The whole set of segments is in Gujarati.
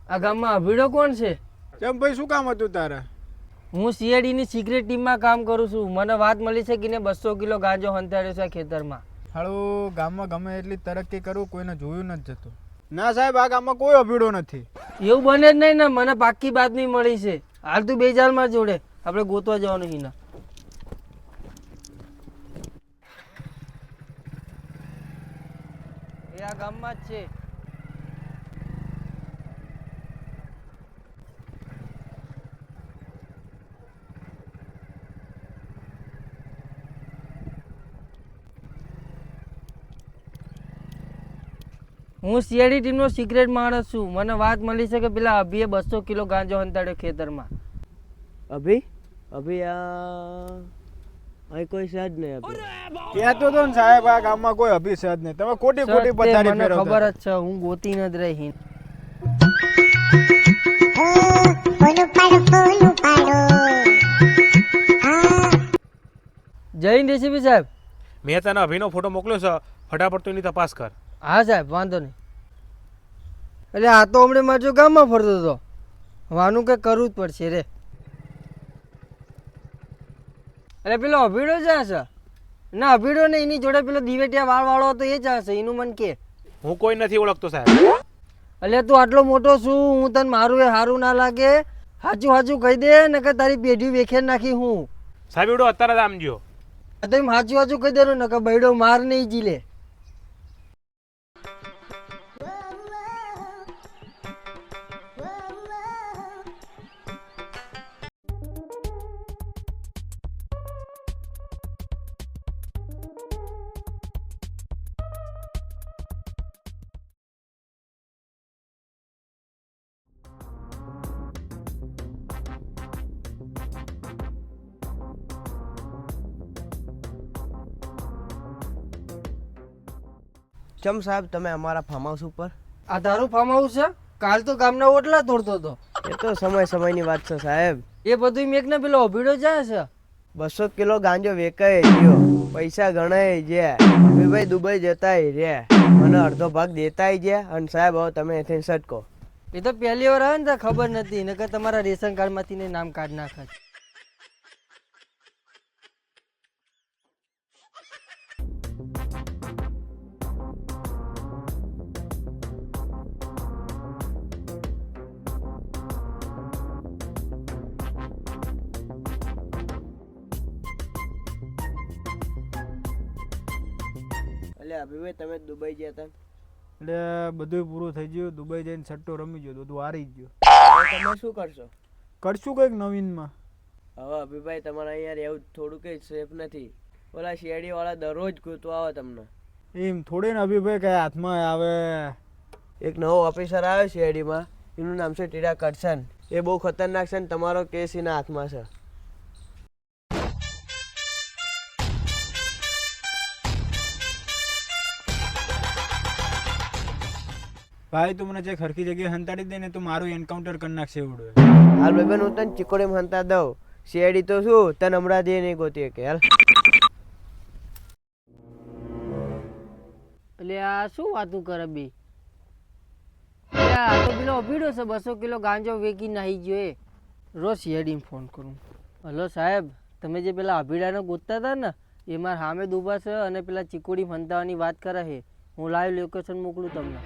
આ ગામમાં અભીડો કોણ છે? કેમ ભાઈ, શું કામ હતું તારે? હું CID ની સિક્રેટ ટીમમાં કામ કરું છું. મને વાત મળી છે કે 200 કિલો ગાંજો હંતાડ્યો છે ખેતરમાં. હાલો, ગામમાં ગમે એટલી તરક્કી કરું કોઈને જોયું નથી જતું. ના સાહેબ, આ ગામમાં કોઈ અભીડો નથી. એવું બને જ નહીં ને, મને પાક્કી બાતમી મળી છે. હાલ તું 2 માં જોડે, આપણે ગોતવા જવાનું હિના. એ આ ગામમાં જ છે. હું CID ટીમનો સિક્રેટ માણસ છું. મને વાત મળી છે કે પેલા અભીએ 200 કિલો ગાંજો હંતાડ્યો ખેતરમાં. અભી અહીં કોઈ છે જ નહીં. અભી કહેતો તો ને સાહેબ, આ ગામમાં કોઈ અભી છે જ નહીં. તમે ખોટી ખોટી પથારી મને ફેરવતા ખબર જ છે, હું ગોતી ન જ રહી. જય DCP સાહેબ. મેં તને અભિનો ફોટો મોકલ્યો છે, ફટાફટ તું એની તપાસ કર. હા સાહેબ, વાંધો નહીં. એટલે આ તો હમણાં મારો ગામમાં ફરતો હતો. વાનું કંઈક કરવું જ પડશે રે. એટલે પેલો અભીડો જ્યાં છે ના, અભીડો ને એની જોડે પેલો દિવેટિયા વાળો હતો એ જ હશે. એનું મન કે હું કોઈ નથી ઓળખતો સાહેબ. એટલે તું આટલો મોટો છું, હું તને મારું એ સારું ના લાગે. હાચું હાચું કહી દે ને કે તારી પેઢી વેખેર નાખી હું. સાહેબ એવડો અત્યારે જ આમ જો. તો એમ હાચું હાચું કહી દેલું ને કે બૈડો માર નહીં જીલે. ચમ સાહેબ, તમે અમારા ફાર્મ હાઉસ ઉપર? આ તારું ફાર્મ હાઉસ છે? કાલ તો ગામના ઓટલા તોડતો હતો. એ તો સમયની વાત છે સાહેબ. એ બધું મેક ને પેલો અભીડો જાય છે. 200 કિલો ગાંજો વેકાય ગયો, પૈસા ગણાય જ્યાં, ભાઈ દુબઈ જતાય રે, મને અડધો ભાગ દેતાય જ્યાં. અને સાહેબ હવે તમે અહીંથી સટકો. એ તો પહેલી વાર આવે ને તો ખબર નથી, નકર તમારા રેશન કાર્ડ માંથી નામ કાઢ નાખે. એટલે અભિભાઈ તમે દુબઈ ગયા હતા? એટલે બધું પૂરું થઈ ગયું. દુબઈ જઈને સટ્ટો રમી ગયો, બધું હારી ગયો. હવે તમે શું કરશો? કરશું કંઈક નવીનમાં. હવે અભિભાઈ તમારે અહીંયા રહેવું થોડું કંઈ સેફ નથી. ઓલા શેરડી વાળા દરરોજ ગોતવા આવે તમને. એમ થોડી ને અભિભાઈ કઈ હાથમાં આવે. એક નવો ઓફિસર આવ્યો શેરડીમાં, એનું નામ છે ટીડા કરશન. એ બહુ ખતરનાક છે ને તમારો કેસ એના હાથમાં છે. ભાઈ તું મને જે ખરખી જગ્યાએ હંતાડી દે ને તો મારું એન્કાઉન્ટર કરી નાખશે એવડું. હાલ ભાઈ હું તને ચીકોડીમાં હંતા દઉં. શેરડી તો શું તને હમણાં દે નહીં ગોતી કે હાલ. એટલે આ શું વાતું કરે બી? આ તો પેલો અભીડો છે, 200 કિલો ગાંજો વેકી નાહી ગયો. એ રોજ CID ફોન કરું. હલો સાહેબ, તમે જે પેલા અભીડાને ગોતતા હતા ને, એ મારા સામે દુબા છે અને પેલા ચીકોડી હંતાવાની વાત કરે છે. હું લાઈવ લોકેશન મોકલું તમને.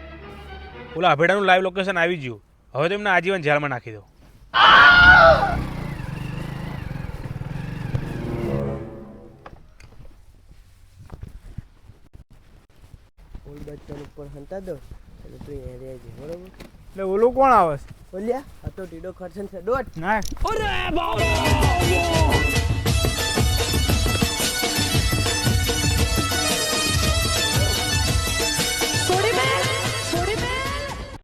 ઓલા અભેડાનું લાઈવ લોકેશન આવી ગયું. હવે તો એમને આજીવન જેલમાં નાખી દો. બચ્ચા ઉપર હંતા દો એટલે તું અહીંયા રહે છે બરોબર. એટલે ઓલું કોણ આવે છે? બોલ્યા આ તો ટીડો ખર્ચન છે દોટ ના